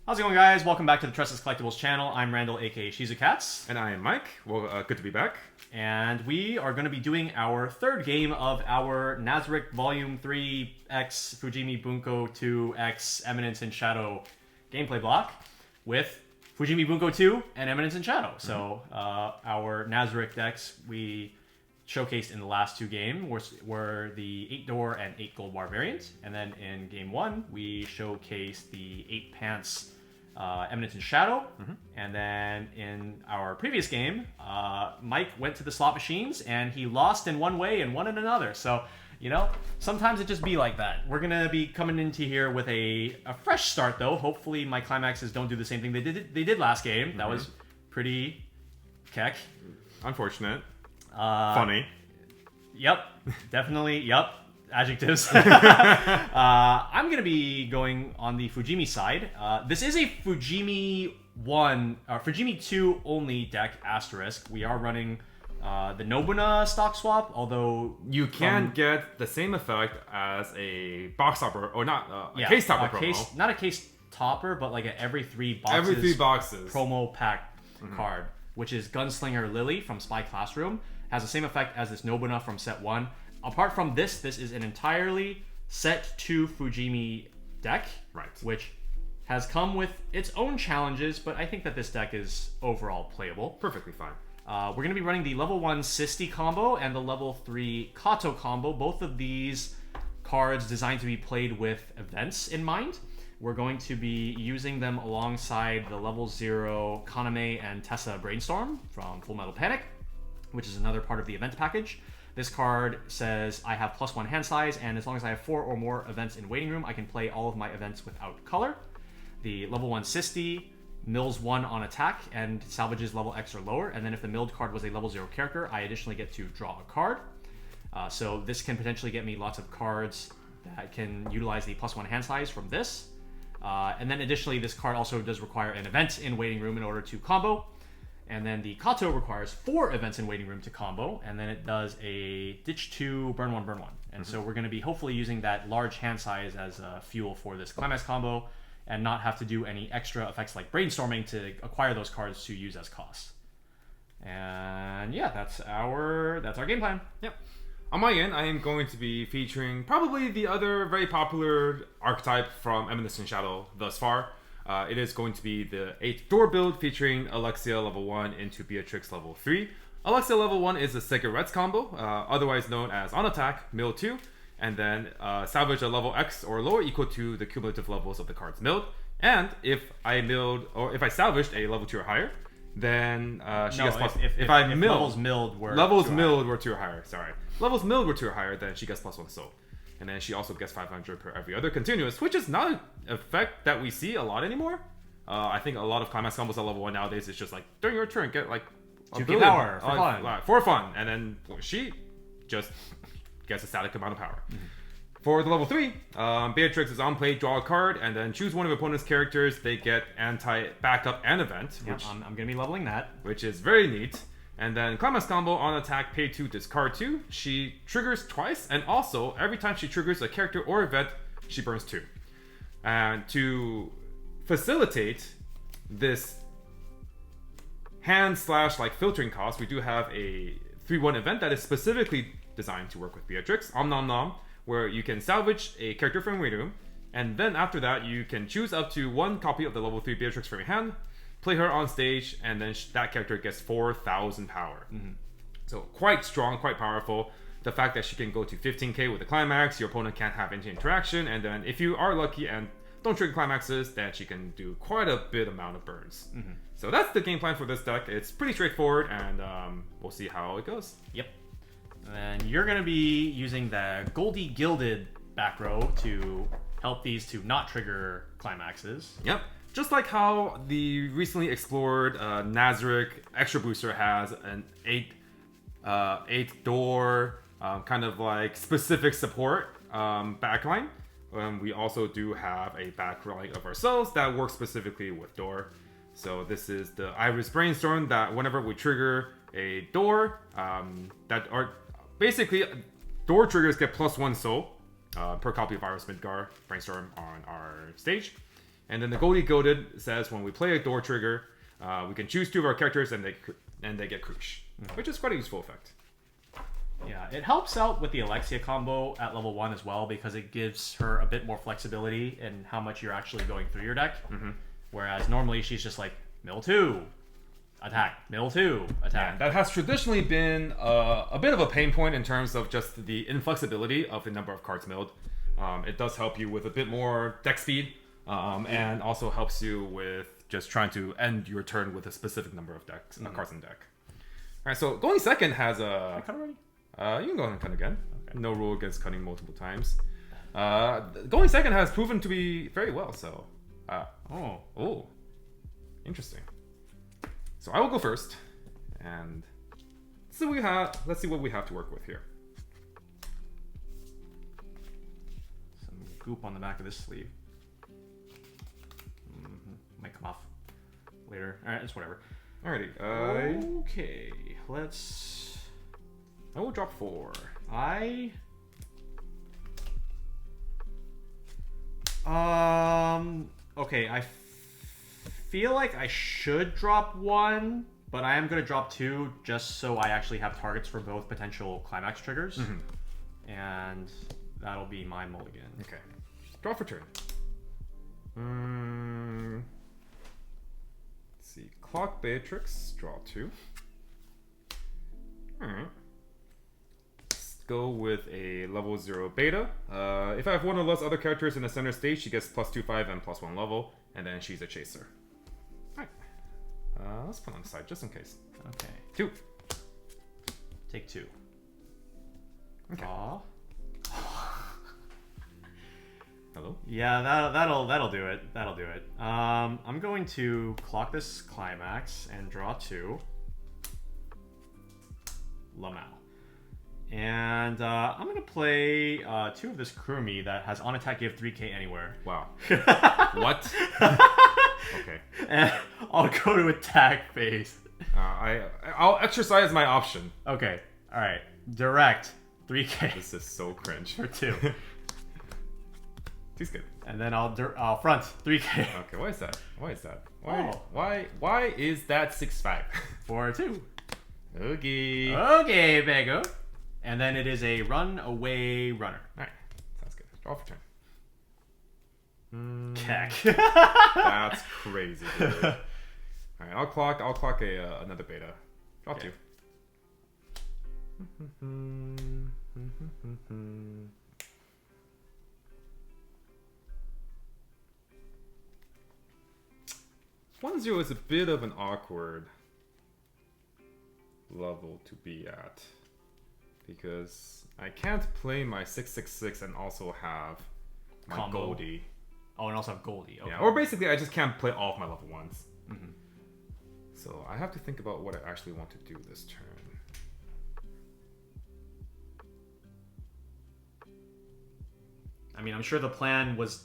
How's it going, guys? Welcome back to the Tressa's Collectibles channel. I'm Randall, aka Shizukatz. And I am Mike. Well, good to be back. And we are going to be doing our third game of our Nazarick Volume 3X Fujimi Bunko 2X Eminence and Shadow gameplay block with Fujimi Bunko 2 and Eminence and Shadow. So our Nazarick decks we showcased in the last two games were the 8-door and 8 gold bar variant. And then in game 1, we showcased the 8 pants Eminence and Shadow. And then in our previous game, Mike went to the slot machines and he lost in one way and won in another. So, you know, sometimes it just be like that. We're going to be coming into here with a fresh start, though. Hopefully my climaxes don't do the same thing they did last game. That was pretty keck. Unfortunate. Funny. Yep. Definitely. Yep. Adjectives. I'm going to be going on the Fujimi side. This is a Fujimi 2 only deck, asterisk. We are running the Nobuna stock swap, although... You can get the same effect as a box topper, or not, a case topper promo. Not a case topper, but like every 3 boxes. Every 3 boxes. Promo pack card, which is Gunslinger Lily from Spy Classroom. Has the same effect as this Nobuna from set 1. Apart from this is an entirely set 2 Fujimi deck, right? Which has come with its own challenges, but I think that this deck is overall playable. Perfectly fine. We're going to be running the level 1 Sisti combo and the level 3 Kato combo. Both of these cards designed to be played with events in mind. We're going to be using them alongside the level 0 Kaname and Tressa Brainstorm from Full Metal Panic, which is another part of the event package. This card says I have +1 hand size, and as long as I have 4 or more events in waiting room, I can play all of my events without color. The level 1 Sisti mills 1 on attack and salvages level X or lower, and then if the milled card was a level 0 character, I additionally get to draw a card. So this can potentially get me lots of cards that can utilize the +1 hand size from this. And then additionally, this card also does require an event in waiting room in order to combo. And then the Kato requires 4 events in waiting room to combo, and then it does a ditch 2, burn 1, burn 1. And so we're going to be hopefully using that large hand size as fuel for this climax combo, and not have to do any extra effects like brainstorming to acquire those cards to use as costs. And yeah, that's our game plan. Yep. On my end, I am going to be featuring probably the other very popular archetype from Eminence and Shadow thus far. It is going to be the 8-door build featuring Alexia level 1 into Beatrix level 3. Alexia level 1 is a Cigarettes combo, otherwise known as on attack, mill 2, and then salvage a level X or lower equal to the cumulative levels of the cards milled. And if I salvaged a level 2 or higher, then she gets plus. If levels milled were 2 or higher, sorry. Levels milled were 2 or higher, then she gets +1 soul. And then she also gets 500 per every other continuous, which is not an effect that we see a lot anymore. I think a lot of climax combos at level 1 nowadays is just like, during your turn, get like 2k power for fun. For fun. And then she just gets a static amount of power. For the level 3, Beatrix is on play, draw a card, and then choose one of your opponent's characters. They get anti-backup and event. Which, I'm going to be leveling that. Which is very neat. And then climax combo, on attack, pay 2, discard 2. She triggers twice, and also every time she triggers a character or event, she burns 2. And to facilitate this hand / like filtering cost, we do have a 3-1 event that is specifically designed to work with Beatrix, Om Nom Nom, where you can salvage a character from waiting room, and then after that you can choose up to 1 copy of the level 3 Beatrix from your hand, play her on stage, and then that character gets 4,000 power. So quite strong, quite powerful. The fact that she can go to 15k with the climax, your opponent can't have any interaction, and then if you are lucky and don't trigger climaxes, then she can do quite a bit amount of burns. So that's the game plan for this deck. It's pretty straightforward, and we'll see how it goes. Yep. And you're going to be using the Goldie Gilded back row to help these to not trigger climaxes. Yep. Just like how the recently explored Nazarick Extra Booster has an 8-door kind of like specific support backline. We also do have a backline of ourselves that works specifically with door. So this is the Iris Brainstorm that whenever we trigger a door, that are basically door triggers get +1 soul per copy of Iris Midgar Brainstorm on our stage. And then the Goldie Goaded says when we play a door trigger, we can choose 2 of our characters and they get Krush, which is quite a useful effect. Yeah, it helps out with the Alexia combo at level 1 as well because it gives her a bit more flexibility in how much you're actually going through your deck. Whereas normally she's just like, mill 2, attack, mill 2, attack. Yeah, that has traditionally been a bit of a pain point in terms of just the inflexibility of the number of cards milled. It does help you with a bit more deck speed, and also helps you with just trying to end your turn with a specific number of cards in deck. Alright, so going second has a... I cut already? You can go ahead and cut again. Okay. No rule against cutting multiple times. Going second has proven to be very well, so... Oh. Interesting. So I will go first, and let's see what we have to work with here. Some goop on the back of this sleeve. Might come off later. Alright, it's whatever. Alrighty. Okay, let's... I will drop 4. Okay, I feel like I should drop 1, but I am going to drop 2 just so I actually have targets for both potential climax triggers. And that'll be my mulligan. Okay. Draw for turn. Let's see. Clock Beatrix. Draw 2. Alright. Go with a level 0 beta. If I have one or less other characters in the center stage, she gets +2/+5 and +1 level, and then she's a chaser. Alright. Let's put on the side just in case. Okay. 2. Take 2. Okay. Aw. Hello? Yeah, that'll do it. That'll do it. I'm going to clock this climax and draw 2. Lamau. And I'm going to play 2 of this Kurumi that has on attack give 3k anywhere. Wow. What? Okay. And I'll go to attack phase. I'll exercise my option. Okay. Alright. Direct 3k. This is so cringe. For 2. 2's good. And then I'll front 3k. Okay, why is that? Why is that 6/5? For 2. Okay. Okay, Bego. And then it is a runaway runner. Alright, sounds good. Draw for turn. Keck. That's crazy, dude. Alright, I'll clock another beta. Draw 2. One zero is a bit of an awkward level to be at, because I can't play my 6/6/6 and also have my Combo. Goldie. Oh, and also have Goldie. Okay. Yeah, or basically I just can't play all of my level 1s. So I have to think about what I actually want to do this turn. I mean, I'm sure the plan was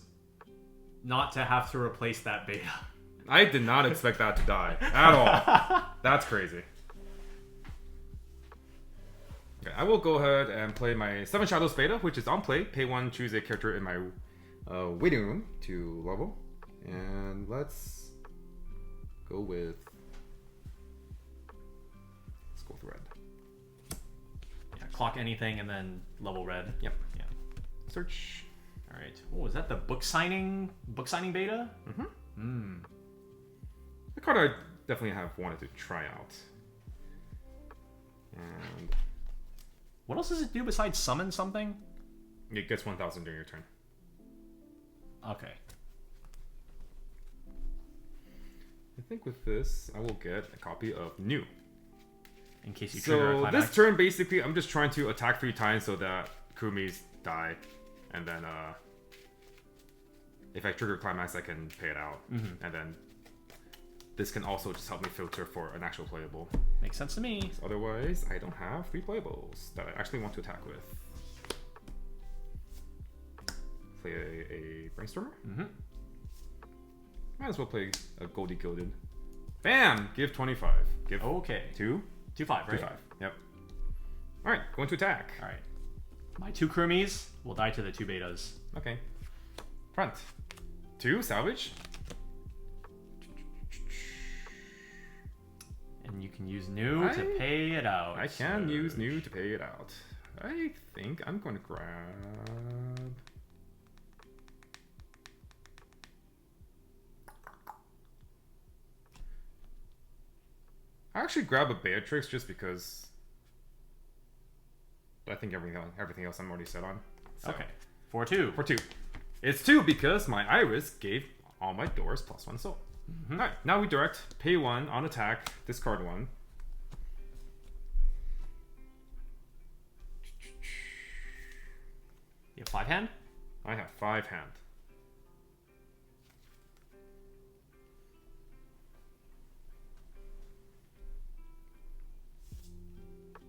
not to have to replace that beta. I did not expect that to die at all. That's crazy. Okay, I will go ahead and play my 7 Shadows beta, which is on play. Pay 1, choose a character in my waiting room to level. And let's go with... Let's go with red. Yeah, clock anything and then level red. Yep. Yeah. Search. All right. Oh, is that the book signing beta? The card I definitely have wanted to try out. And What else does it do besides summon something? it gets 1,000 during your turn. Okay. I think with this, I will get a copy of New. In case you trigger a So climax. this turn, basically, I'm just trying to attack 3 times so that Kurumis die. And then if I trigger climax, I can pay it out. And then this can also just help me filter for an actual playable. Makes sense to me. Otherwise, I don't have 3 playables that I actually want to attack with. Play a Brainstormer? Might as well play a Goldie Gilded. Bam! Give 25. Give Okay. 2? 2/5, right? 2/5. Yep. Alright, going to attack. All right. My 2 Kurumis will die to the 2 betas. Okay. Front. 2, salvage. And you can use new to pay it out. I can use new to pay it out. I think I'm going to grab... I actually grab a Beatrix just because I think everything else I'm already set on. So. Okay. For 2. For 2. It's 2 because my Iris gave all my doors +1 soul. Alright, now we direct, pay 1 on attack, discard 1. You have 5 hand? I have 5 hand.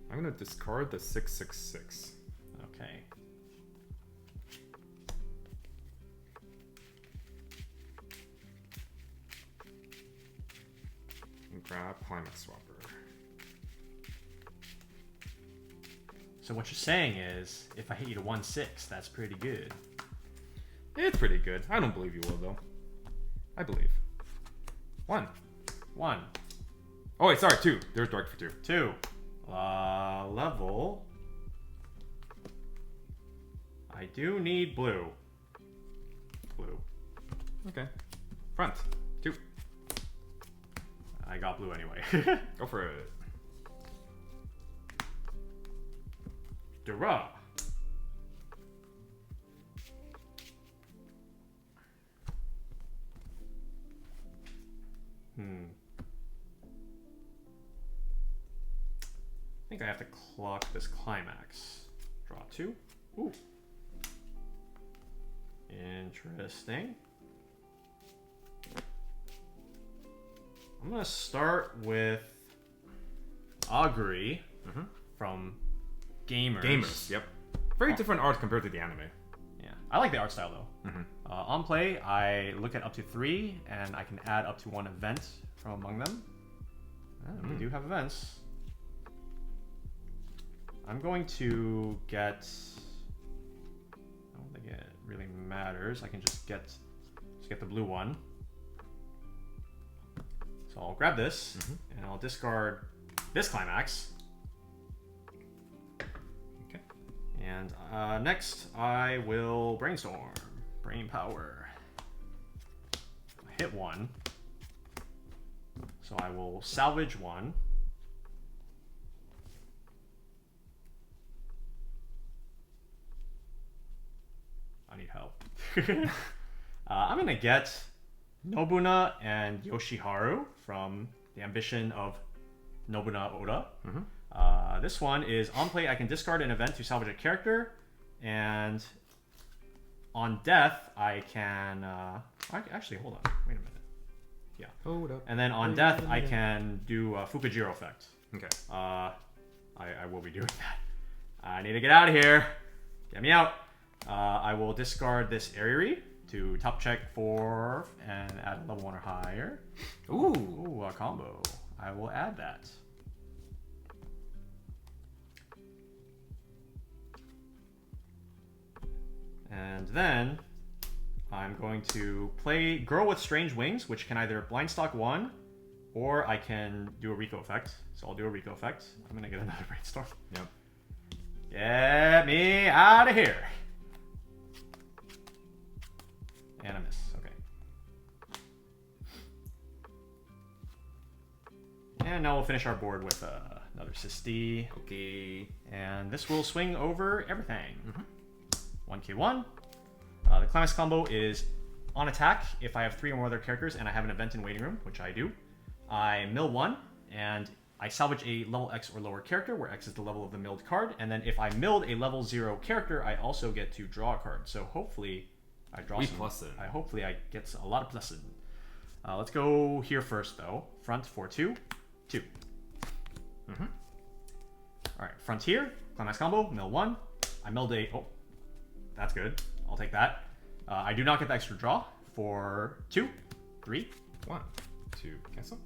I'm gonna discard the 6/6/6. Okay. And grab Climax Swapper. So what you're saying is, if I hit you to 1/6, that's pretty good. It's pretty good. I don't believe you will, though. I believe. 1. 1. Oh, wait, sorry, 2. There's direct for 2. 2. Level. I do need blue. Blue. Okay. Front. 2. I got blue anyway. Go for it. Dura. I think I have to clock this climax. Draw 2. Ooh. Interesting. I'm gonna start with Augury from Gamers. Gamers, yep. Very different art compared to the anime. Yeah, I like the art style though. On play, I look at up to 3, and I can add up to 1 event from among them. We do have events. I'm going to get... I don't think it really matters. I can just get the blue one. So I'll grab this, and I'll discard this climax. Okay. And next, I will brainstorm. Brain power. Hit 1. So I will salvage 1. I need help. I'm gonna get Nobuna and Yoshiharu from the Ambition of Nobuna Oda. This one is on play. I can discard an event to salvage a character, and on death I can. Actually, hold on. Wait a minute. Yeah. Hold up. And then on death I can do a Fukajiro effect. Okay. I will be doing that. I need to get out of here. Get me out. I will discard this Ariri to top check 4 and add level 1 or higher. Ooh, a combo. I will add that. And then I'm going to play Girl with Strange Wings, which can either Blindstock 1 or I can do a Rico effect. So I'll do a Rico effect. I'm going to get another Brainstorm. Yep. Get me out of here. And I miss. Okay. And now we'll finish our board with another Sisti. Okay. And this will swing over everything. 1k1. The climax combo is on attack if I have 3 or more other characters and I have an event in waiting room, which I do. I mill 1 and I salvage a level X or lower character, where X is the level of the milled card. And then if I milled a level 0 character, I also get to draw a card. So hopefully I draw some. Hopefully I get a lot of pluses. Let's go here first though. Front for 2. 2. Alright, frontier, climax combo, mill 1. I milled a... Oh, that's good. I'll take that. I do not get the extra draw for 2. 3. 1, 2, cancel.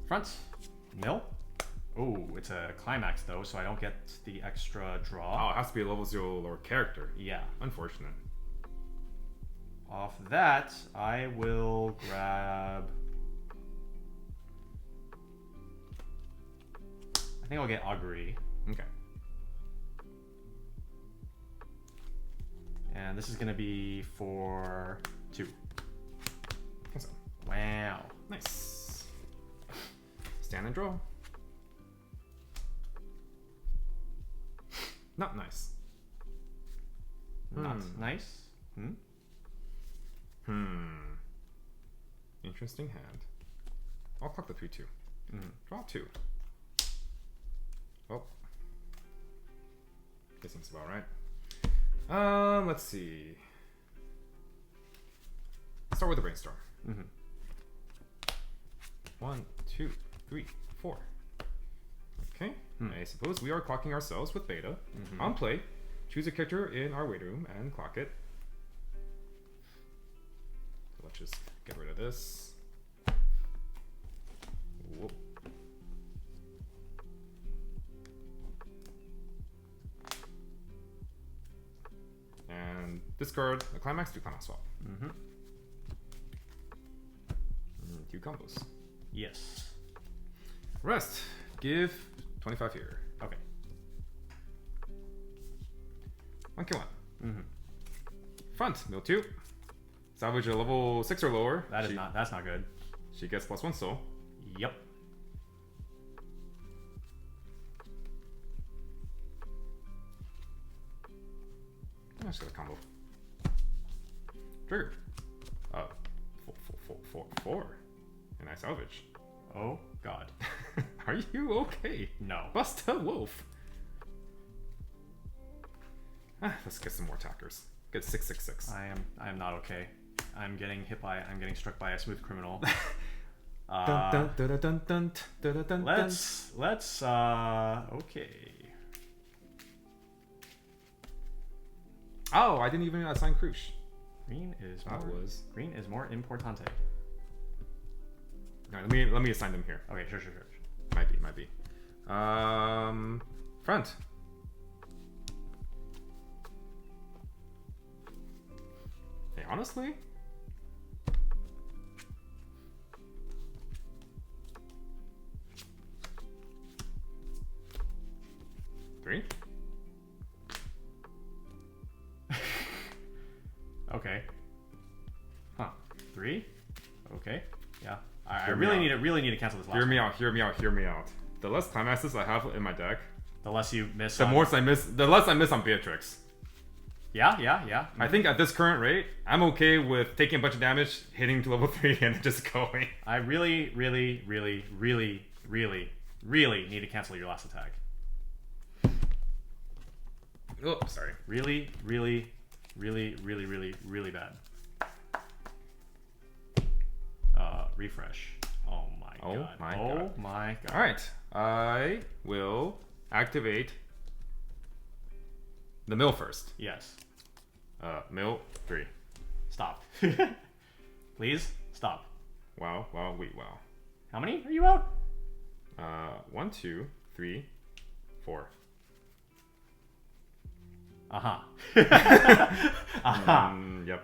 Front, mill. Oh, it's a climax though, so I don't get the extra draw. Oh, it has to be a level 0 lower character. Yeah. Unfortunate. Off that, I will grab... I think I'll get Augury. Okay. And this is gonna be for 2. I think so. Wow. Nice. Stand and draw. Not nice. Not nice. Interesting hand. I'll clock the 3-2. Draw 2. Oh. This seems about right. Let's see. Start with the brainstorm. 1, 2, 3, 4. Okay. I suppose we are clocking ourselves with beta. On play, choose a character in our waiting room and clock it. So let's just get rid of this. Whoop. And discard a climax, 2 climax swap. 2 combos. Yes. Rest. Give 25 here. Okay. 1k1. Front. Mill 2. Salvage a level 6 or lower. That's not good. She gets +1 soul. Yep. I just got a combo. Trigger. 4. And I salvage. Oh god. Are you okay? No. Bust a wolf. Let's get some more attackers. Get 666. I am not okay. I'm getting struck by a smooth criminal. Let's okay. Oh, I didn't even assign Krush. Green is more importante. All right, let me assign them here. Okay, sure. Might be. Front. Hey, honestly. Three. Okay. Huh. 3? Okay. Yeah. I really need to cancel this last Hear me out. The less climaxes I have in my deck, the less you miss. the less I miss on Beatrix. Yeah. I think at this current rate, I'm okay with taking a bunch of damage, hitting to level 3, and just going. I really need to cancel your last attack. Oh, sorry. Really bad. Refresh. Oh my god. Alright. I will activate the mill first. Yes. Mill 3. Stop. Please stop. Wow. How many are you out? 1, 2, 3, 4. Yep.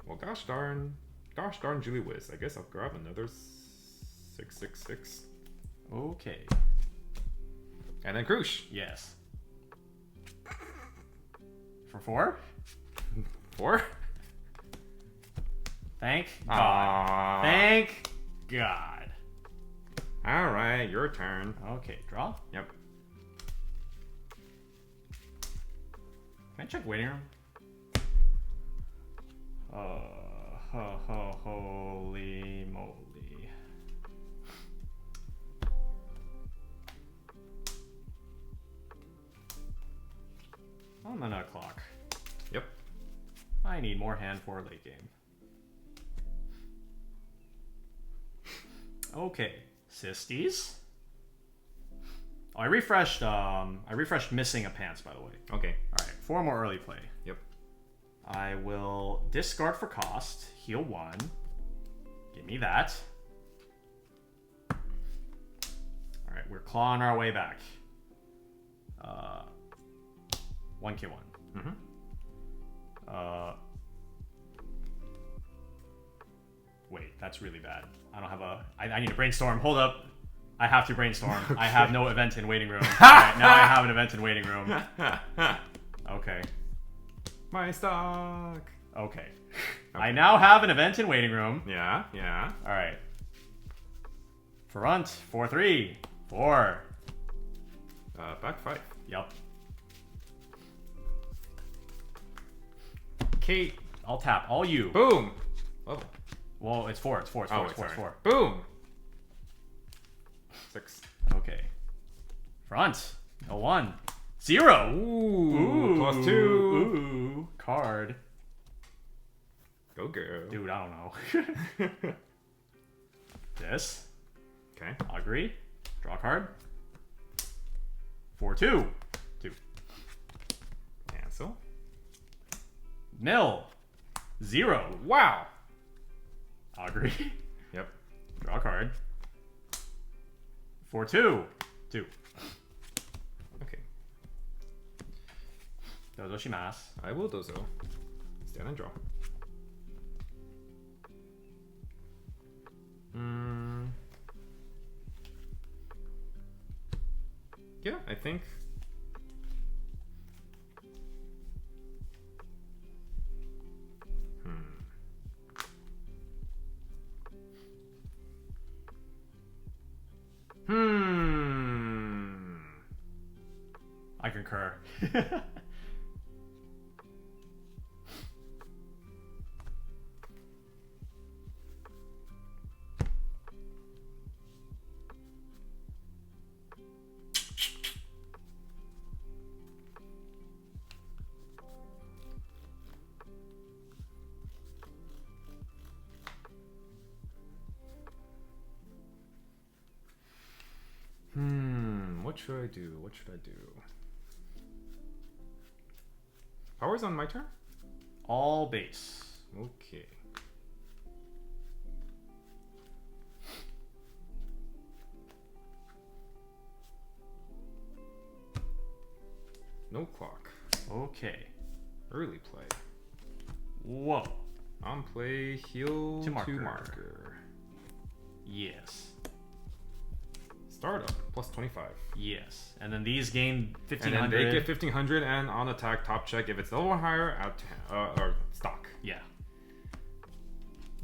Well, gosh darn Julie Wiz. I guess I'll grab another 666. Okay. And then Krush. Yes. For 4? 4? Thank God. Thank God. Alright, your turn. Okay, draw. Yep. Can I check waiting room? Holy moly. On the nut clock. Yep. I need more hand for late game. Okay, Sistis. Oh, I refreshed missing a pants, by the way. Okay. All right, 4 more early play. Yep. I will discard for cost, heal 1. Give me that. All right, we're clawing our way back. 1k1. Wait, that's really bad. I don't have a... I need to brainstorm. Hold up. I have to brainstorm. Okay. I have no event in waiting room. Alright, now I have an event in waiting room. Okay. My stock. Okay. I now have an event in waiting room. Yeah. Alright. Front. 4-3. 4. Back 5. Yup. Kate, I'll tap. All you. Boom. Level. Well, it's 4. It's 4. It's 4. It's 4. Boom. 6. Okay. Front. A 1. 0. Ooh. +2. Ooh. Card. Go girl. Dude, I don't know. This. Okay. Agree. Draw a card. 4-2. 2. Cancel. Mill. 0. Wow. Agree. Yep. Draw a card. 4-2. 2. Okay. Dozo shimasu. I will dozo. Stand and draw. Yeah, I think. I concur. What should I do? What should I do? Power's on my turn? All base. Okay. No clock. Okay. Early play. Whoa. On play, heal to to marker. marker. Yes. Startup, plus 25. Yes. And then these gain 1500. And then they get 1500 and on attack, top check. If it's level 1 higher, add or stock. Yeah.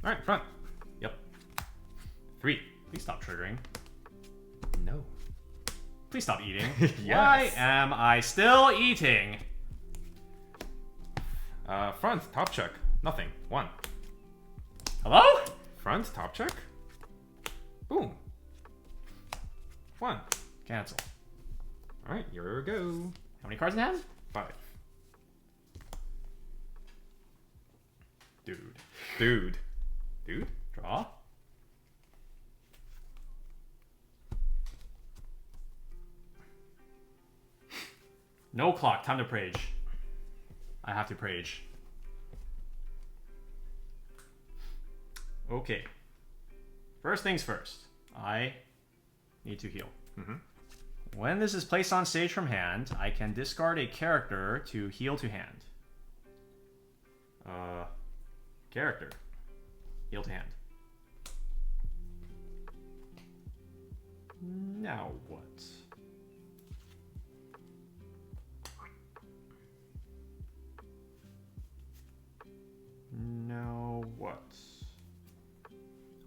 Alright, front. Yep. 3. Please stop triggering. No. Please stop eating. Yes. Why am I still eating? Front, top check. Nothing. 1. Hello? Front, top check. Boom. 1. Cancel. Alright, here we go. How many cards in hand? 5. Dude. Dude? Draw. No clock. Time to prage. I have to prage. Okay. First things first. I need to heal. When this is placed on stage from hand, I can discard a character to heal to hand. Character. Heal to hand. Now what? Now what?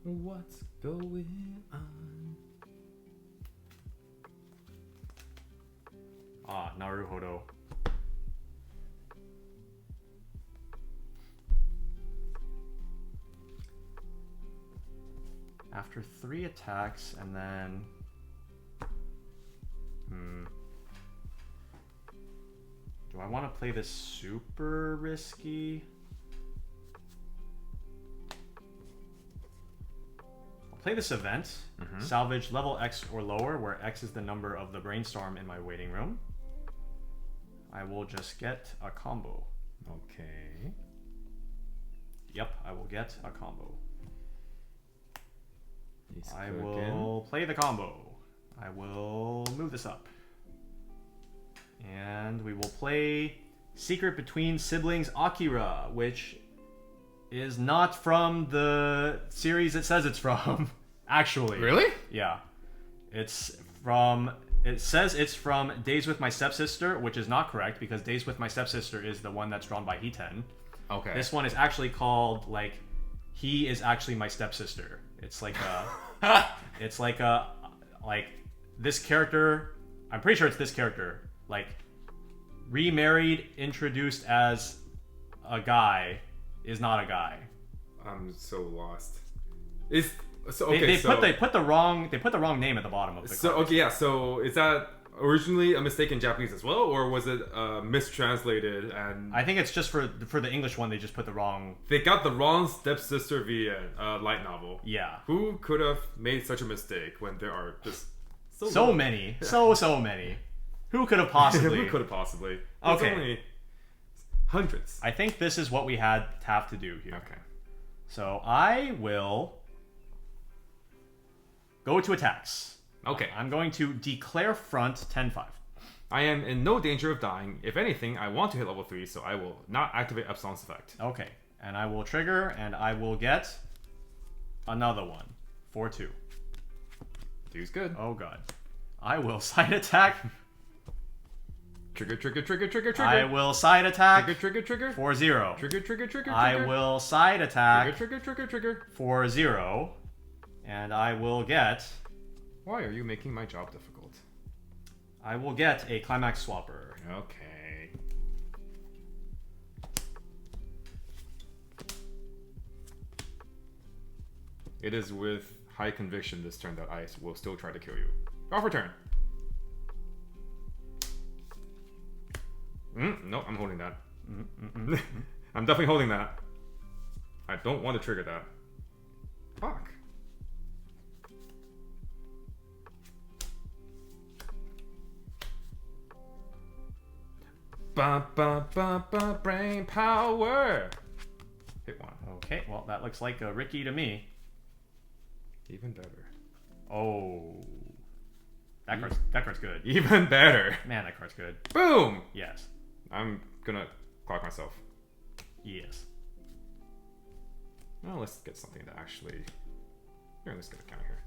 What's going on? Ah, Naruhodo. After 3 attacks, and then... Do I want to play this super risky? I'll play this event. Salvage level X or lower, where X is the number of the brainstorm in my waiting room. I will just get a combo. Okay. Yep, I will get a combo. He's I cooking. will play the combo. I will move this up. And we will play Secret Between Siblings Akira, which is not from the series it says it's from. Actually. Really? Yeah. It's from... It says it's from Days with My Stepsister, which is not correct because Days with My Stepsister is the one that's drawn by Hiten. Okay. This one is actually called, like, He is Actually My Stepsister. It's like a... it's like a... Like, this character... I'm pretty sure it's this character. Like, remarried, introduced as a guy, is not a guy. I'm so lost. Is... So, They put the wrong name at the bottom of the card. So okay, yeah. So is that originally a mistake in Japanese as well, or was it mistranslated? And I think it's just for the English one. They just put the wrong. they got the wrong stepsister via light novel. Yeah. Who could have made such a mistake when there are just So many, so many. Who could have possibly? Who could have possibly? Okay. It's only hundreds. I think this is what we have to do here. Okay. So I will go to attacks. Okay. I'm going to declare front 10-5. I am in no danger of dying. If anything, I want to hit level 3, so I will not activate Epsilon's effect. Okay. And I will trigger, and I will get another one. 4-2. Two's good. Oh god. I will side attack. Trigger, trigger, trigger, trigger, trigger. I will side attack. Trigger, trigger, trigger. 4-0. Trigger, trigger, trigger, I trigger. will side attack. Trigger, trigger, trigger, trigger. 4-0. And I will get... Why are you making my job difficult? I will get a Climax Swapper. Okay. It is with high conviction this turn that I will still try to kill you. Off return. No, I'm holding that. I'm definitely holding that. I don't want to trigger that. Fuck. Ba ba ba ba brain power. Hit one. Okay, well, that looks like a Ricky to me. Even better. Oh. That card's good. Even better. Man, that card's good. Boom! Yes. I'm gonna clock myself. Yes. Well, let's get something that actually... Here, let's get a counter here.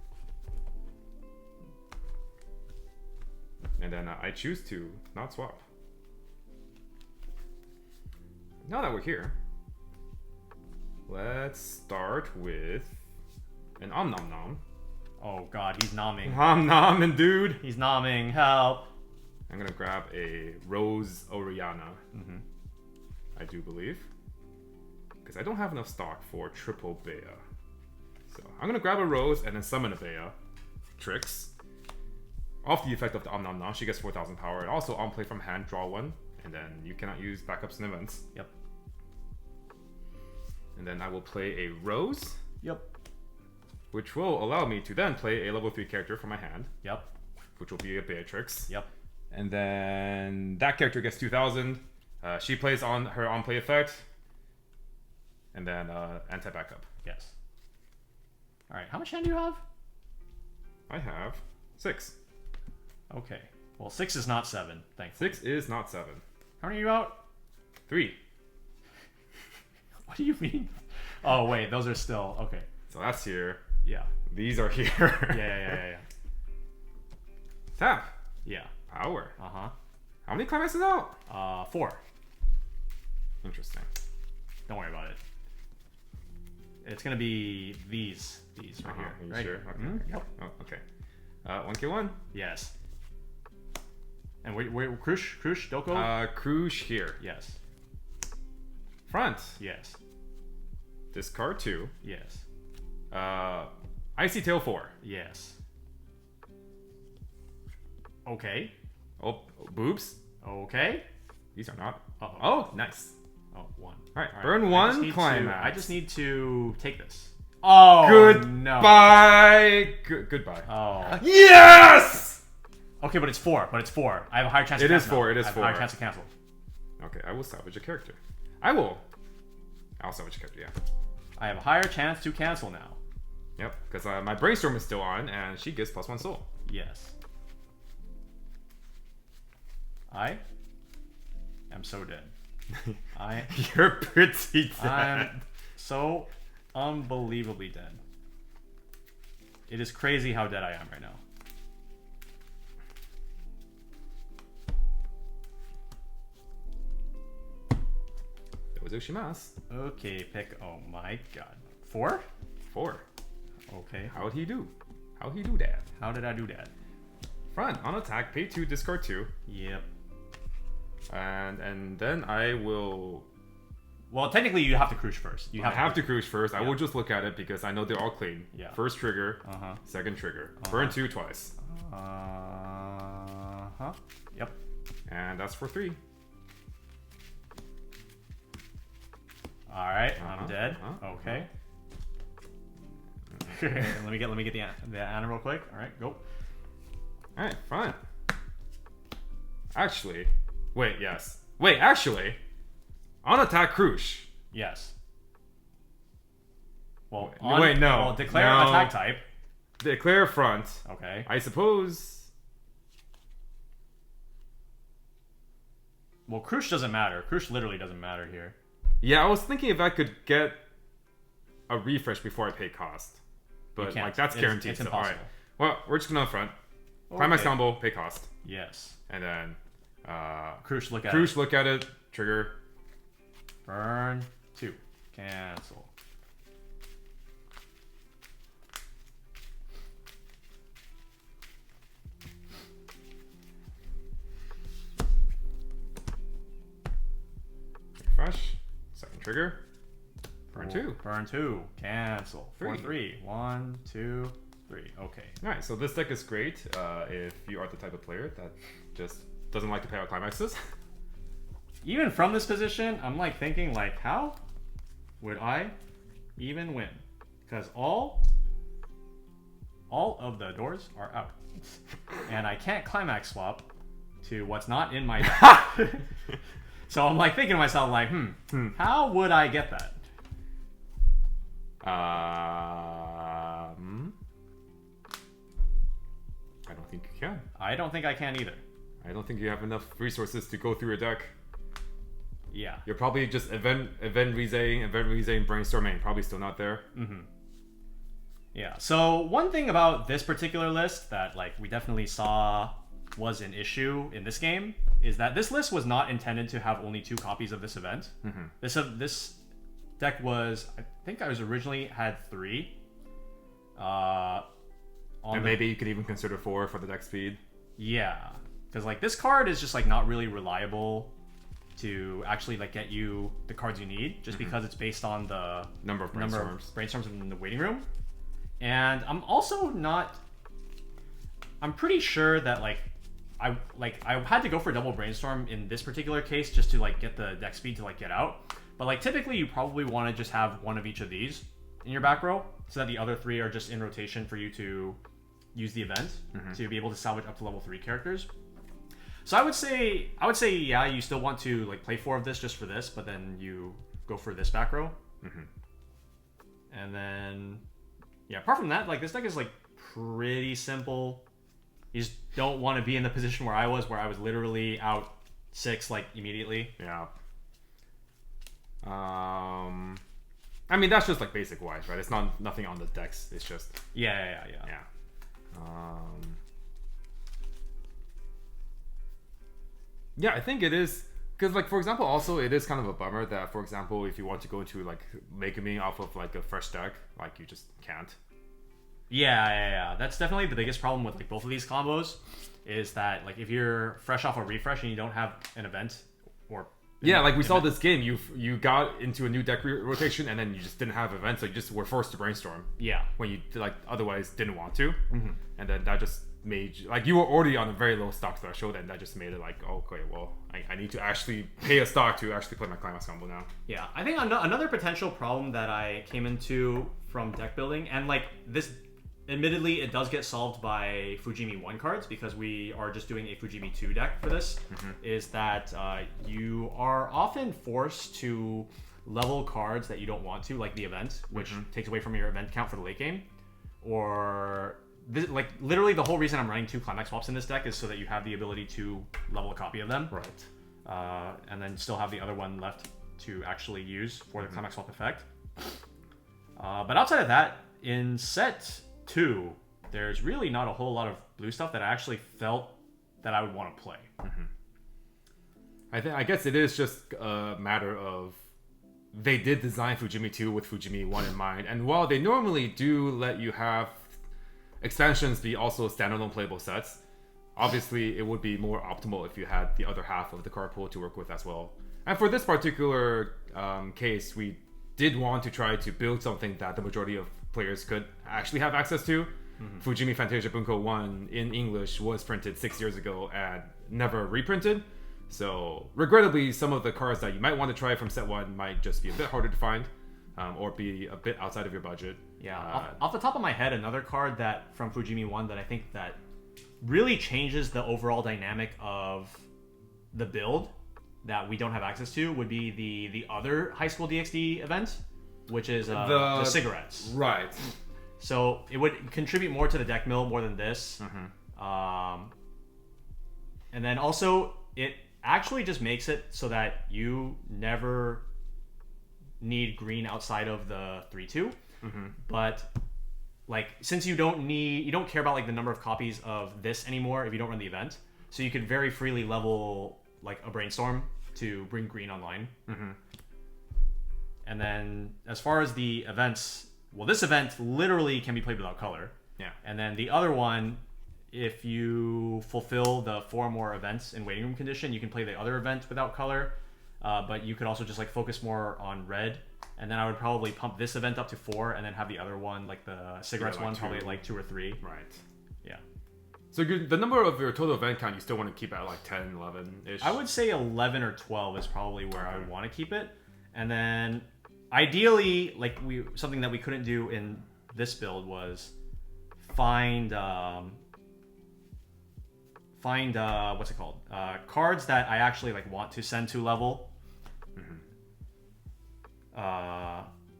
And then I choose to not swap. Now that we're here, let's start with an Om Nom Nom. Oh god, he's nomming. Om Nom and dude! He's nomming. Help. I'm gonna grab a Rose Oriana. I do believe. Because I don't have enough stock for triple Bea. So I'm gonna grab a Rose and then summon a Bea. Tricks. Off the effect of the Om Nom Nom, she gets 4,000 power. And also on play from hand, draw one. And then you cannot use backups and events. Yep. And then I will play a Rose. Yep. Which will allow me to then play a level 3 character from my hand. Yep. Which will be a Beatrix. Yep. And then that character gets 2,000. She plays on her on-play effect. And then anti-backup. Yes. Alright, how much hand do you have? I have 6. Okay. Well, 6 is not 7, thankfully. 6 is not 7. How many are you out? 3. What do you mean? Oh, wait, those are still... Okay. So that's here. Yeah. These are here. Yeah. Tap. Yeah. Power. Uh-huh. How many climaxes out? 4. Interesting. Don't worry about it. It's gonna be these right here. Are you Right sure? here. Okay. Yep. Oh, okay. 1K1. Yes. And where Krush, Doko? Krush here. Yes. Front. Yes. Discard 2. Yes. Icy Tail 4. Yes. Okay. Oh, boobs. Okay. These are not. Uh-oh. Oh, nice. Oh, 1. Alright, burn 1 I climax. just need to take this. Oh, no. Goodbye. Goodbye. Oh. Yes! Okay, but it's 4. I have a higher chance to It is cancel. 4. It is I have 4. a higher chance to cancel. Okay, I will salvage a character. I'll salvage a character, yeah. I have a higher chance to cancel now. Yep, because my brainstorm is still on, and she gets +1 soul. Yes. I am so dead. You're pretty dead. so unbelievably dead. It is crazy how dead I am right now. Okay, pick. Oh my god. 4? 4. Okay. How'd he do? How'd he do that? How did I do that? Front, on attack, pay 2, discard 2. Yep. And then I will... Well, technically you have to cruise first. You have to cruise first. Yeah. I will just look at it because I know they're all clean. Yeah. First trigger, second trigger. Burn 2 twice. Yep. And that's for 3. Alright, I'm dead. Okay. let me get the Anna real quick. Alright, go. Alright, fine. Actually, actually, on attack cruise. Yes. Well, no. Declare attack type. Declare front. Okay. I suppose. Well, cruise doesn't matter. Cruise literally doesn't matter here. Yeah, I was thinking if I could get a refresh before I pay cost. But like that's guaranteed. It's impossible. Alright. Well, we're just gonna front. Climax combo, pay cost. Yes. And then Cruise, look at it. Trigger. Burn 2. Cancel. Refresh. Second trigger. Burn 2. Burn 2. Cancel. 3. 3. 1, 2, 3. Okay. Alright, so this deck is great if you are the type of player that just doesn't like to pay out climaxes. Even from this position, I'm like thinking like, how would I even win? Because all of the doors are out. And I can't climax swap to what's not in my deck. So I'm like thinking to myself like, how would I get that? I don't think you can. I don't think I can either. I don't think you have enough resources to go through your deck. Yeah. You're probably just event resaying, brainstorming, probably still not there. Yeah. So one thing about this particular list that like we definitely saw was an issue in this game is that this list was not intended to have only 2 copies of this event. This deck was, I think I was originally had 3. And maybe you could even consider 4 for the deck speed. Yeah, because like this card is just like not really reliable to actually like get you the cards you need, just because it's based on the number of brainstorms in the waiting room. And I'm also not. I'm pretty sure that I had to go for double brainstorm in this particular case just to like get the deck speed to like get out. But like typically you probably want to just have one of each of these in your back row so that the other 3 are just in rotation for you to use the event to be able to salvage up to level 3 characters. So I would say yeah, you still want to like play 4 of this just for this, but then you go for this back row. And then yeah, apart from that, like this deck is like pretty simple. You just don't want to be in the position where I was literally out 6 like immediately. Yeah. I mean that's just like basic wise, right? It's nothing on the decks. It's just yeah. Yeah, I think it is because like for example, also it is kind of a bummer that for example, if you want to go into like make a meeting off of like a fresh deck, like you just can't. Yeah. That's definitely the biggest problem with like both of these combos is that like if you're fresh off a refresh and you don't have an event or like we saw this game, you got into a new deck rotation and then you just didn't have events, so you just were forced to brainstorm. Yeah. When you like otherwise didn't want to, and then that just made like you were already on a very low stock threshold, and that just made it like okay, well I need to actually pay a stock to actually play my climax combo now. Yeah, I think another potential problem that I came into from deck building, and like this. Admittedly, it does get solved by Fujimi 1 cards because we are just doing a Fujimi 2 deck for this, is that you are often forced to level cards that you don't want to, like the event, which takes away from your event count for the late game. Or, like, literally the whole reason I'm running 2 climax swaps in this deck is so that you have the ability to level a copy of them. Right. And then still have the other one left to actually use for the climax swap effect. But outside of that, in set 2, there's really not a whole lot of blue stuff that I actually felt that I would want to play. I guess it is just a matter of they did design Fujimi 2 with Fujimi 1 in mind, and while they normally do let you have expansions be also standalone playable sets, obviously it would be more optimal if you had the other half of the card pool to work with as well. And for this particular case, we did want to try to build something that the majority of players could actually have access to. Fujimi Fantasia Bunko 1 in English was printed 6 years ago and never reprinted. So, regrettably, some of the cards that you might want to try from set 1 might just be a bit harder to find, or be a bit outside of your budget. Yeah, off the top of my head, another card that from Fujimi 1 that I think that really changes the overall dynamic of the build that we don't have access to would be the other High School DxD event, which is the cigarettes. Right. So it would contribute more to the deck mill more than this. And then also it actually just makes it so that you never need green outside of the 3-2. But like, since you don't care about like the number of copies of this anymore if you don't run the event, so you could very freely level like a brainstorm to bring green online. And then as far as the events, well, this event literally can be played without color. Yeah. And then the other one, if you fulfill the 4 more events in waiting room condition, you can play the other event without color. But you could also just like focus more on red. And then I would probably pump this event up to 4 and then have the other one, like the cigarettes one, probably at like 2 or 3. Right. Yeah. So the number of your total event count, you still want to keep at like 10, 11-ish? I would say 11 or 12 is probably where I would want to keep it. And then ideally, like something that we couldn't do in this build was find what's it called? Cards that I actually like want to send to level.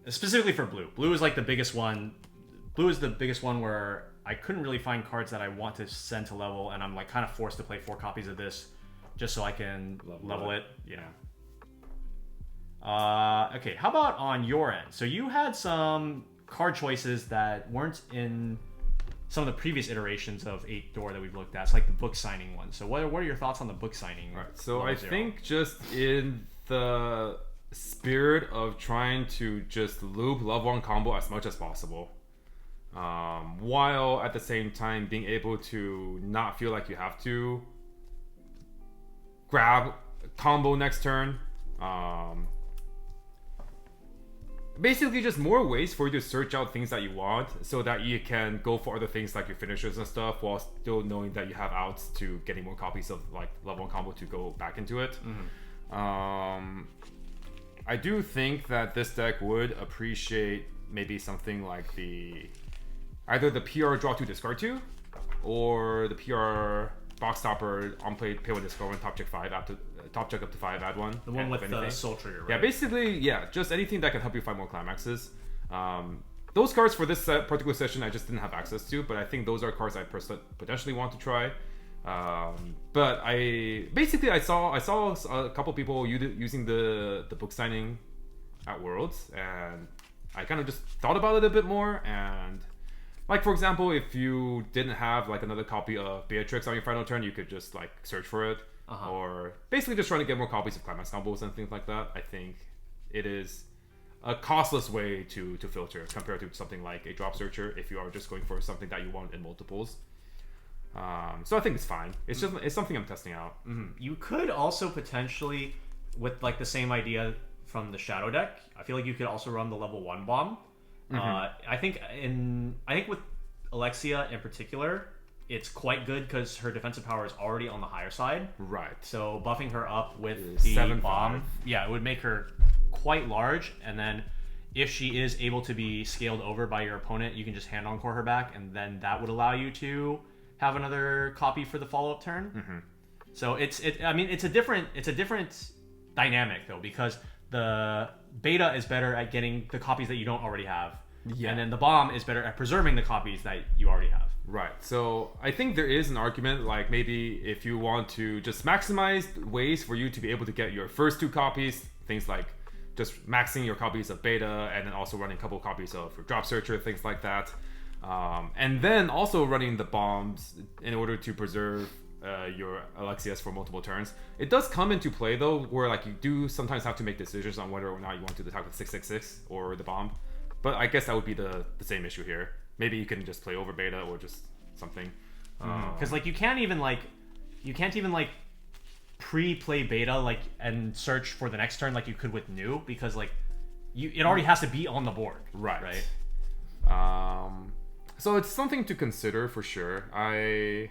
Specifically for blue. Blue is like the biggest one. Blue is the biggest one where I couldn't really find cards that I want to send to level, and I'm like kind of forced to play 4 copies of this just so I can level it. Yeah. Okay, how about on your end? So you had some card choices that weren't in some of the previous iterations of 8 Door that we've looked at. It's like the book signing one. So what are your thoughts on the book signing? Right. So I think just in the spirit of trying to just loop level 1 combo as much as possible, while at the same time being able to not feel like you have to grab combo next turn. Basically just more ways for you to search out things that you want so that you can go for other things like your finishers and stuff while still knowing that you have outs to getting more copies of like level 1 combo to go back into it. I do think that this deck would appreciate maybe something like either the PR draw 2 discard 2 or the PR box stopper on play 1 discard 1 top check 5 top check up to 5 add 1. The one with the soul trigger, right? Yeah, basically, just anything that can help you find more climaxes. Those cards for this particular session I just didn't have access to, but I think those are cards I potentially want to try. But I saw a couple people using the book signing at Worlds, and I kind of just thought about it a bit more. And like, for example, if you didn't have like another copy of Beatrix on your final turn, you could just like search for it, or basically just trying to get more copies of climax combos and things like that. I think it is a costless way to filter compared to something like a drop searcher if you are just going for something that you want in multiples. So I think it's fine. It's something I'm testing out. You could also potentially, with like the same idea from the Shadow deck, I feel like you could also run the level 1 bomb. I think with Alexia in particular, it's quite good because her defensive power is already on the higher side. Right. So buffing her up with the 7/5. bomb, it would make her quite large. And then if she is able to be scaled over by your opponent, you can just hand encore her back, and then that would allow you to have another copy for the follow-up turn. So it's a different dynamic though, because the beta is better at getting the copies that you don't already have. Yeah. And then the bomb is better at preserving the copies that you already have. Right. So I think there is an argument, like maybe if you want to just maximize ways for you to be able to get your first 2 copies, things like just maxing your copies of beta and then also running a couple copies of your drop searcher, things like that. And then also running the bombs in order to preserve your Alexias for multiple turns. It does come into play though, where like you do sometimes have to make decisions on whether or not you want to attack with 666 or the bomb. But I guess that would be the same issue here. Maybe you can just play over beta or just something. Because like you can't even pre-play beta like and search for the next turn like you could with new, because like it already has to be on the board. Right. So it's something to consider for sure. I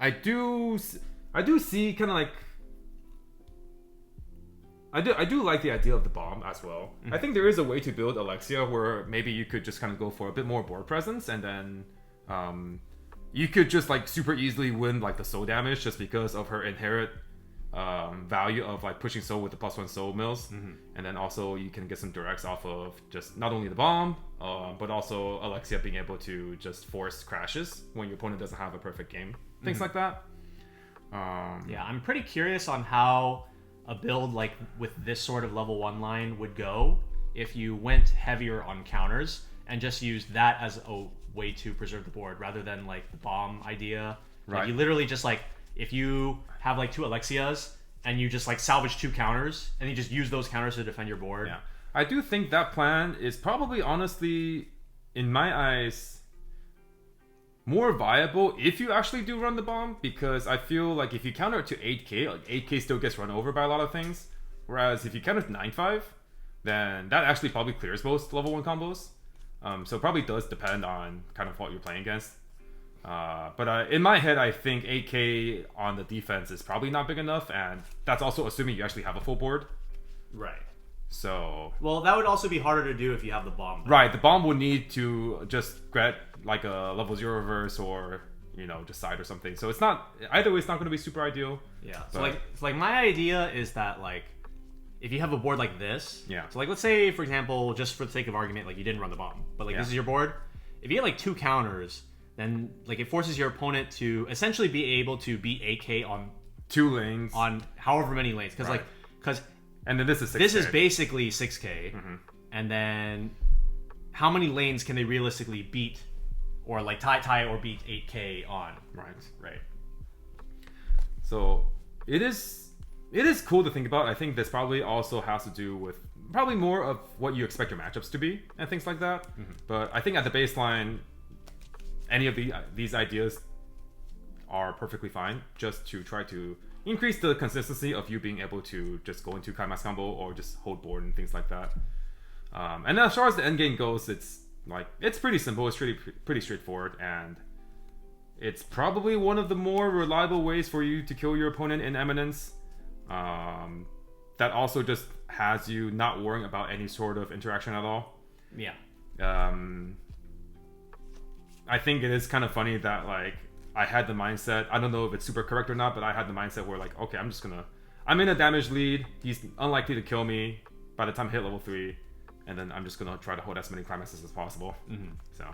do see kind of like I do like the idea of the bomb as well. I think there is a way to build Alexia where maybe you could just kind of go for a bit more board presence, and then you could just like super easily win like the soul damage just because of her inherent value of like pushing soul with the +1 soul mills. And then also you can get some directs off of just not only the bomb but also Alexia being able to just force crashes when your opponent doesn't have a perfect game, things like that. Yeah, I'm pretty curious on how a build like with this sort of level 1 line would go if you went heavier on counters and just used that as a way to preserve the board rather than like the bomb idea. Like you literally just like, if you have like 2 Alexias and you just like salvage 2 counters and you just use those counters to defend your board. Yeah, I do think that plan is probably honestly, in my eyes, more viable if you actually do run the bomb, because I feel like if you counter it to 8k, like 8k still gets run over by a lot of things, whereas if you counter it to 9-5, then that actually probably clears most level 1 combos. So it probably does depend on kind of what you're playing against. But in my head, I think 8k on the defense is probably not big enough, and that's also assuming you actually have a full board. Right. So... Well, that would also be harder to do if you have the bomb. Right, the bomb would need to just get like a level 0 reverse or, you know, just side or something. So it's not... Either way, it's not going to be super ideal. Yeah. So like my idea is that like, if you have a board like this... Yeah. So like, let's say, for example, just for the sake of argument, like you didn't run the bomb. But like this is your board. If you get like 2 counters, then like it forces your opponent to essentially be able to beat 8k on 2 lanes. On however many lanes. Because and then this is 6k. This is basically 6k. And then how many lanes can they realistically beat or like tie or beat 8k on? Right. So it is cool to think about. I think this probably also has to do with probably more of what you expect your matchups to be and things like that. But I think at the baseline, any of these ideas are perfectly fine, just to try to increase the consistency of you being able to just go into Kaimax combo or just hold board and things like that. And as far as the end game goes, it's pretty simple. It's pretty straightforward, and it's probably one of the more reliable ways for you to kill your opponent in Eminence. That also just has you not worrying about any sort of interaction at all. Yeah. I think it is kind of funny that like I had the mindset, I don't know if it's super correct or not, but I had the mindset where like, okay, I'm in a damage lead, he's unlikely to kill me by the time I hit level 3, and then I'm just gonna try to hold as many climaxes as possible. So,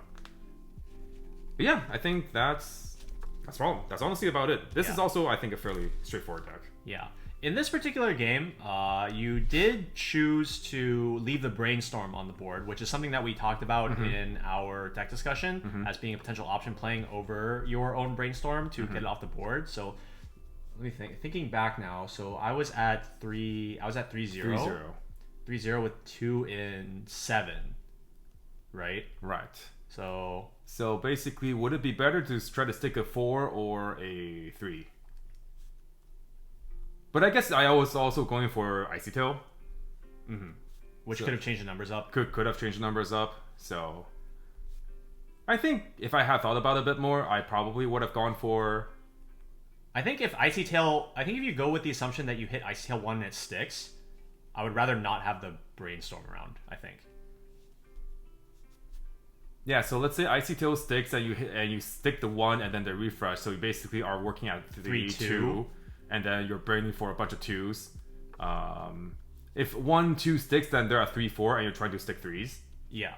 but yeah, I think that's honestly about it. This is also, I think, a fairly straightforward deck. Yeah. In this particular game, you did choose to leave the Brainstorm on the board, which is something that we talked about in our deck discussion as being a potential option, playing over your own Brainstorm to get it off the board. So let me think. Thinking back now, so I was at 3-0. 3-0 with 2 in 7. Right? Right. So basically, would it be better to try to stick a 4 or a 3? But I guess I was also going for Icy Tail. Which could have changed the numbers up. Could have changed the numbers up. So I think if I had thought about it a bit more, I probably would have gone for... I think if you go with the assumption that you hit Icy Tail 1 and it sticks, I would rather not have the Brainstorm around, I think. Yeah, so let's say Icy Tail sticks and you stick the 1 and then the refresh, so you basically are working at 3-2. And then you're braining for a bunch of 2s. If 1-2 sticks, then there are 3-4, and you're trying to stick 3s. Yeah.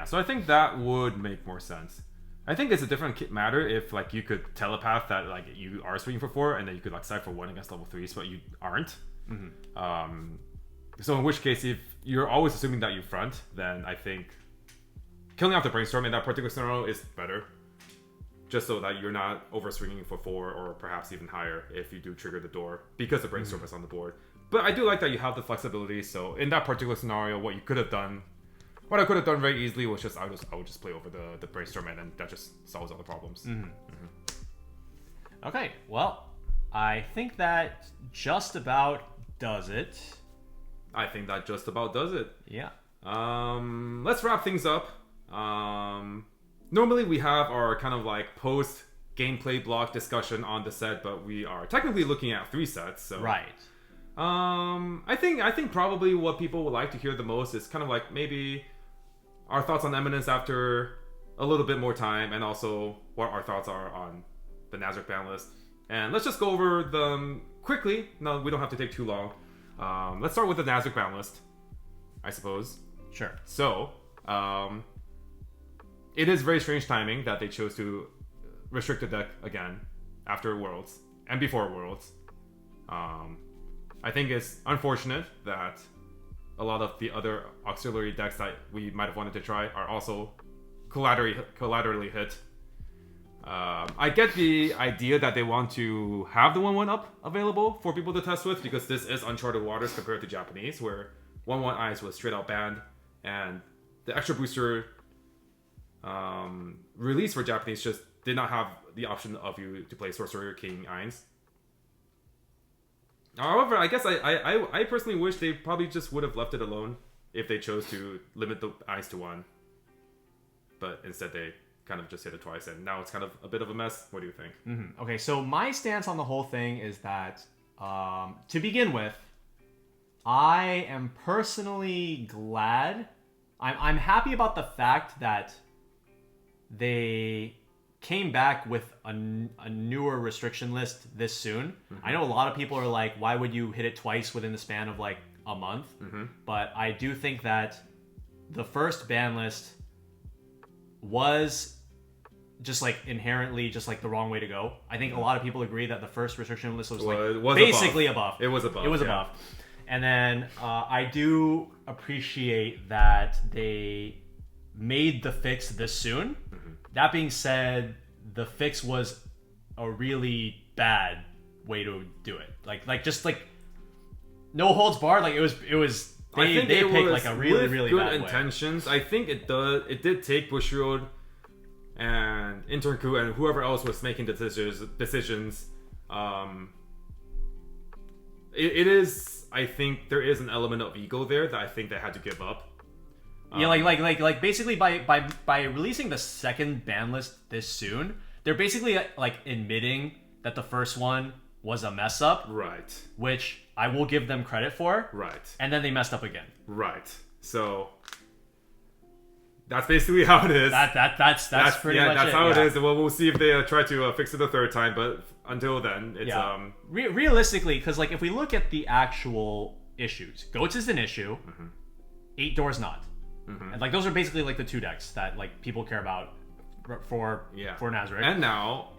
So I think that would make more sense. I think it's a different matter if like you could telepath that like you are swinging for 4, and then you could like side for 1 against level 3s, but you aren't. So in which case, if you're always assuming that you front, then I think killing off the brainstorm in that particular scenario is better. Just so that you're not overswinging for 4 or perhaps even higher if you do trigger the door because the brainstorm is on the board. But I do like that you have the flexibility. So in that particular scenario, what I could have done very easily was just I would just play over the brainstorm, and then that just solves all the problems. Okay, well, I think that just about does it. I think that just about does it. Yeah. Let's wrap things up. Normally we have our kind of like post gameplay block discussion on the set, but we are technically looking at 3 sets. So Right. I think probably what people would like to hear the most is kind of like maybe our thoughts on Eminence after a little bit more time, and also what our thoughts are on the Nazarick ban list. And let's just go over them quickly. No, we don't have to take too long. Let's start with the Nazarick ban list, I suppose. Sure. So, it is very strange timing that they chose to restrict the deck again after Worlds and before Worlds. I think it's unfortunate that a lot of the other auxiliary decks that we might have wanted to try are also collaterally hit. I get the idea that they want to have the 1/1 up available for people to test with, because this is uncharted waters compared to Japanese, where 1/1 Eyes was straight out banned, and the extra booster release for Japanese just did not have the option of you to play Sorcerer King Eins. However, I guess I personally wish they probably just would have left it alone if they chose to limit the Eyes to 1. But instead they kind of just hit it twice, and now it's kind of a bit of a mess. What do you think? Okay, so my stance on the whole thing is that, to begin with, I am personally glad. I'm happy about the fact that they came back with a newer restriction list this soon. I know a lot of people are like, why would you hit it twice within the span of like a month? But I do think that the first ban list was just like inherently just like the wrong way to go. I think a lot of people agree that the first restriction list was basically above. It was above. It was above. And then I do appreciate that they made the fix this soon. That being said, the fix was a really bad way to do it. Like just like no holds barred. Like it was. They picked like a really good bad intentions. I think it did take Bushiroad and Intern Coup and whoever else was making decisions. It is. I think there is an element of ego there that I think they had to give up. Yeah, like basically by releasing the second ban list this soon, they're basically like admitting that the first one was a mess up. Right. Which I will give them credit for. Right. And then they messed up again. Right. So that's basically how it is. That's pretty much it. That's how it is. Well, we'll see if they try to fix it a third time, but until then, it's realistically, because like if we look at the actual issues, Goats is an issue. 8 Doors not. And like those are basically like the 2 decks that like people care about for Nazarick. And now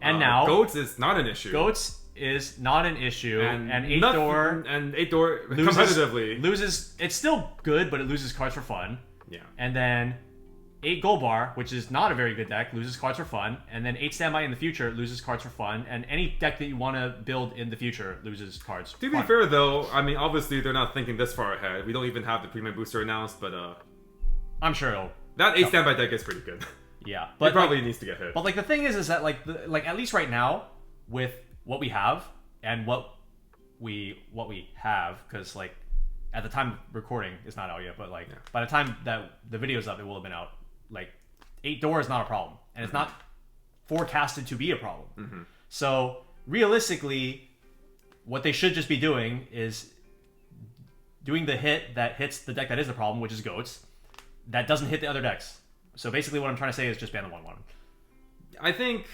Goats is not an issue. Goats is not an issue, and 8 Door competitively loses. It's still good, but it loses cards for fun. Yeah. And then 8 Gold Bar, which is not a very good deck, loses cards for fun. And then 8 Standby in the future loses cards for fun. And any deck that you want to build in the future loses cards for fun. To be fair though, I mean obviously they're not thinking this far ahead. We don't even have the premium booster announced, but I'm sure it'll. That 8 Standby deck is pretty good. Yeah, but it probably needs to get hit. But like the thing is that like at least right now with what we have and what we have, because like at the time of recording it's not out yet, but like by the time that the video's up it will have been out. Like 8 Door is not a problem, and it's not forecasted to be a problem. So realistically, what they should just be doing is doing the hit that hits the deck that is the problem, which is Goats, that doesn't hit the other decks. So basically what I'm trying to say is just ban the 1/1. I think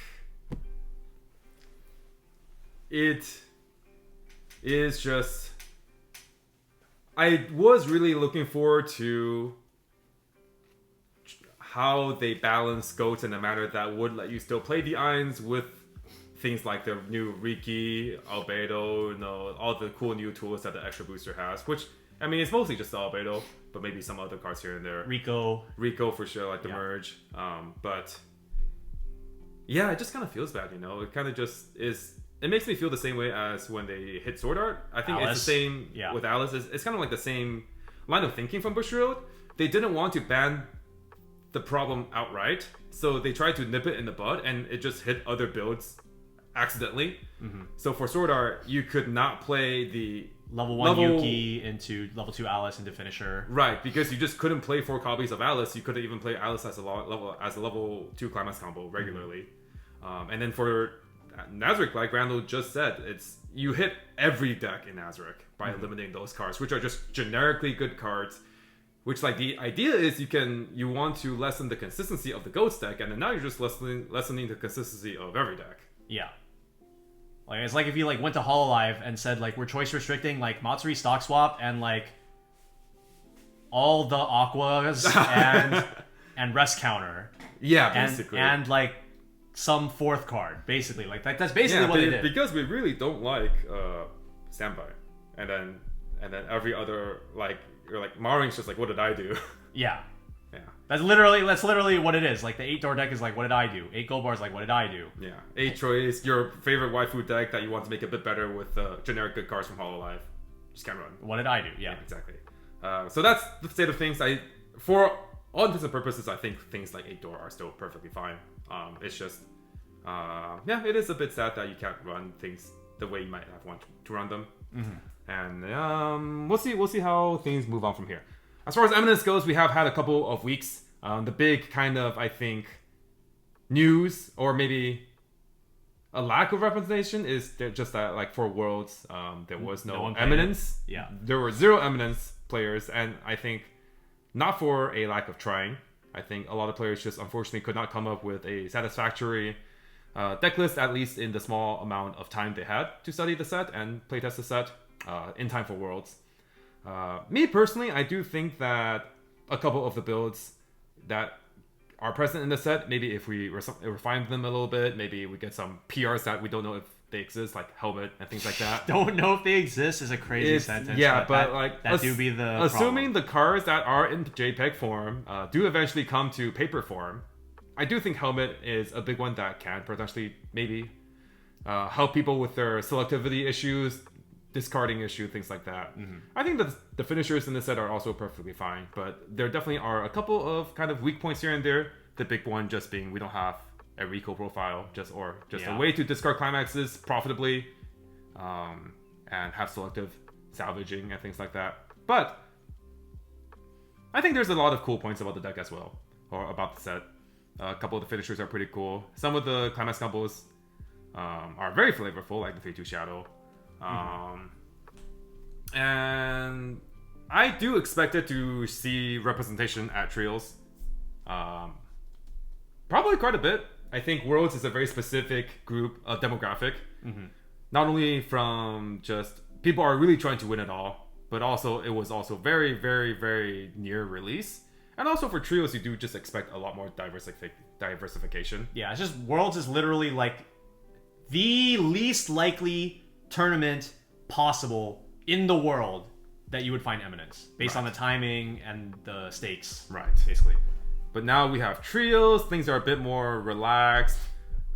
it is just... I was really looking forward to how they balance Goats in a manner that would let you still play the Eins with things like the new Riki, Albedo, all the cool new tools that the extra booster has, which I mean, it's mostly just the Albedo, but maybe some other cards here and there. Rico for sure, like the merge. But yeah, it just kind of feels bad, you know. It kind of just is. It makes me feel the same way as when they hit Sword Art. I think Alice. it's the same with Alice. It's kind of like the same line of thinking from Bushiroad. They didn't want to ban the problem outright, so they tried to nip it in the bud, and it just hit other builds accidentally. So for Sword Art, you could not play the level 1 Yuki into level 2 Alice into finisher. Right, because you just couldn't play 4 copies of Alice. You couldn't even play Alice as a level 2 climax combo regularly. And then for Nazarick, like Randall just said, it's you hit every deck in Nazarick by eliminating those cards, which are just generically good cards. Which, like, the idea is you want to lessen the consistency of the Goats deck, and then now you're just lessening the consistency of every deck. Yeah. Like, it's like if you, like, went to Hololive and said, like, we're choice restricting, like, Matsuri stock swap and, like, all the Aquas and rest counter. Yeah, basically. And like, some 4th card, basically. Like, that's basically what they did. Because we really don't like standby. And then every other, like, you're like, Maring's just like, what did I do? Yeah. Yeah. That's literally what it is. Like, the 8-door deck is like, what did I do? 8 gold bars like, what did I do? Yeah. 8 choice, your favorite waifu deck that you want to make a bit better with generic good cards from Hololive. Just can't run. What did I do? Yeah. Exactly. So that's the state of things. For all intents and purposes, I think things like 8-door are still perfectly fine. It's just, it is a bit sad that you can't run things the way you might have wanted to run them. And we'll see how things move on from here. As far as Eminence goes, we have had a couple of weeks. The big kind of, I think, news or maybe a lack of representation is just that, like, for Worlds, there was no Eminence. Yeah. There were 0 Eminence players, and I think not for a lack of trying. I think a lot of players just unfortunately could not come up with a satisfactory deck list, at least in the small amount of time they had to study the set and playtest the set in time for Worlds. Me personally, I do think that a couple of the builds that are present in the set, maybe if we refine them a little bit, maybe we get some PRs that we don't know if they exist, like Helmet and things like that. Don't know if they exist is a crazy sentence. Yeah, but that do be the assuming problem. the cards that are in JPEG form do eventually come to paper form, I do think Helmet is a big one that can potentially maybe help people with their selectivity issues, discarding issue, things like that. I think that the finishers in this set are also perfectly fine, but there definitely are a couple of kind of weak points here and there. The big one just being we don't have a Rico profile, just a way to discard climaxes profitably, and have selective salvaging and things like that. But I think there's a lot of cool points about the deck as well, or about the set. A couple of the finishers are pretty cool. Some of the climax combos are very flavorful, like the 3-2 Shadow. And I do expect it to see representation at Trials. Probably quite a bit. I think Worlds is a very specific group demographic. Not only from just people are really trying to win it all, but also it was also very, very, very near release. And also for Trios, you do just expect a lot more diversification. Yeah, it's just Worlds is literally like the least likely tournament possible in the world that you would find Eminence based on the timing and the stakes. Right, basically. But now we have Trios. Things are a bit more relaxed.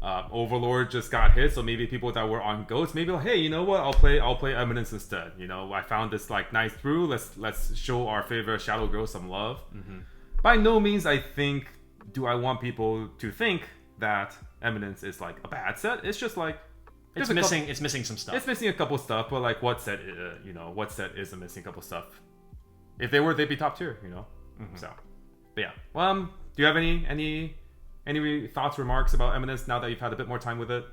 Overlord just got hit, so maybe people that were on Goats, maybe like, hey, you know what? I'll play Eminence instead. You know, I found this like nice brew. Let's show our favorite Shadow Girl some love. By no means, I think, do I want people to think that Eminence is like a bad set. It's just like it's missing some stuff. It's missing a couple stuff, but like what set is a missing couple stuff? If they were, they'd be top tier. You know. So, but yeah. Do you have any thoughts, remarks about Eminence now that you've had a bit more time with it?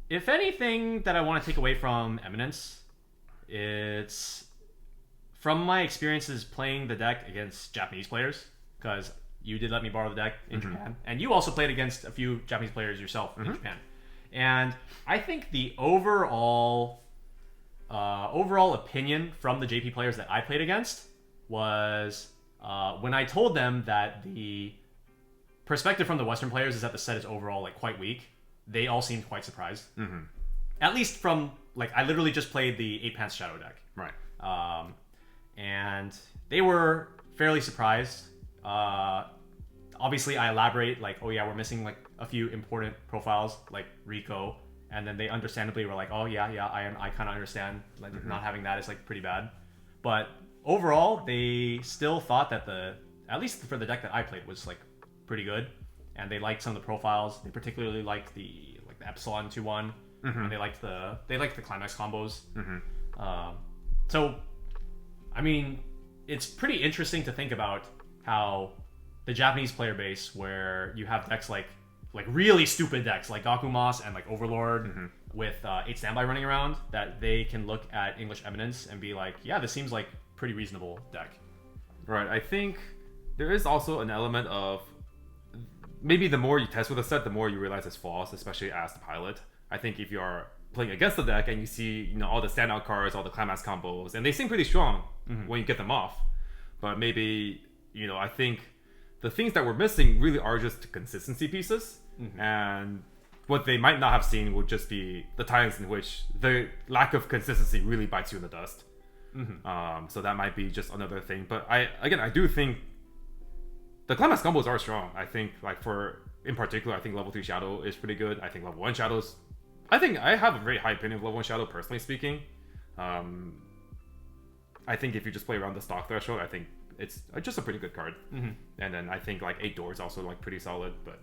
If anything that I want to take away from Eminence, it's from my experiences playing the deck against Japanese players, because you did let me borrow the deck in Japan, and you also played against a few Japanese players yourself in Japan. And I think the overall opinion from the JP players that I played against was when I told them that the perspective from the Western players is that the set is overall like quite weak, they all seemed quite surprised. At least from I literally just played the 8 Pants Shadow deck. Right. And they were fairly surprised. Obviously, I elaborate like, oh yeah, we're missing like a few important profiles like Rico, and then they understandably were like, oh yeah, I kind of understand. Like not having that is like pretty bad. But overall, they still thought that at least for the deck that I played, was like pretty good, and they liked some of the profiles. They particularly liked the Epsilon 2/1, and they liked the Climax combos. So, I mean, it's pretty interesting to think about how the Japanese player base, where you have decks like really stupid decks like Gakumas and like Overlord with 8 standby running around, that they can look at English Eminence and be like, yeah, this seems like pretty reasonable deck. Right. I think there is also an element of maybe the more you test with a set, the more you realize its flaws, especially as the pilot. I think if you are playing against the deck and you see, all the standout cards, all the climax combos, and they seem pretty strong when you get them off, but maybe, I think the things that we're missing really are just consistency pieces, and what they might not have seen would just be the times in which the lack of consistency really bites you in the dust. So that might be just another thing. But I do think the climax combos are strong. I think in particular, I think level 3 Shadow is pretty good. I think level 1 Shadows, I think I have a very high opinion of level 1 Shadow, personally speaking. I think if you just play around the stock threshold, I think it's just a pretty good card. And then I think 8 Door is also pretty solid, but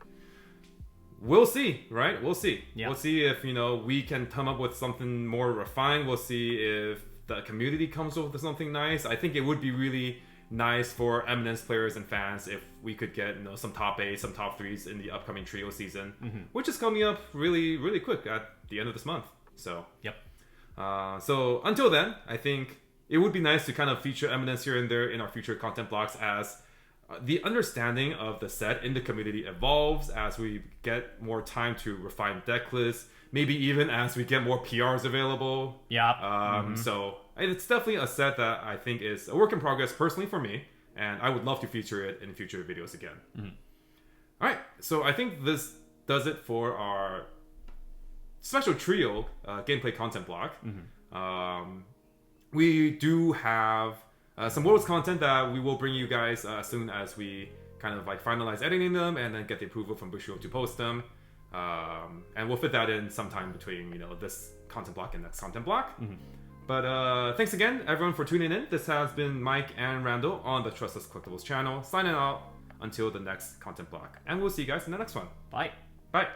we'll see, right? We'll see. Yeah. We'll see if, we can come up with something more refined. We'll see if the community comes up with something nice. I think it would be really nice for Eminence players and fans if we could get some top 8s, some top 3s in the upcoming trio season, which is coming up really, really quick at the end of this month. So yep. So until then, I think it would be nice to kind of feature Eminence here and there in our future content blocks as the understanding of the set in the community evolves, as we get more time to refine deck lists, maybe even as we get more PRs available. Yeah. So it's definitely a set that I think is a work in progress personally for me, and I would love to feature it in future videos again. All right, so I think this does it for our special trio gameplay content block. We do have some Worlds content that we will bring you guys as soon as we kind of finalize editing them and then get the approval from Bushiroad to post them. And we'll fit that in sometime between this content block and next content block. But thanks again, everyone, for tuning in. This has been Mike and Randall on the Tressa's Collectibles channel, signing out until the next content block. And we'll see you guys in the next one. Bye. Bye.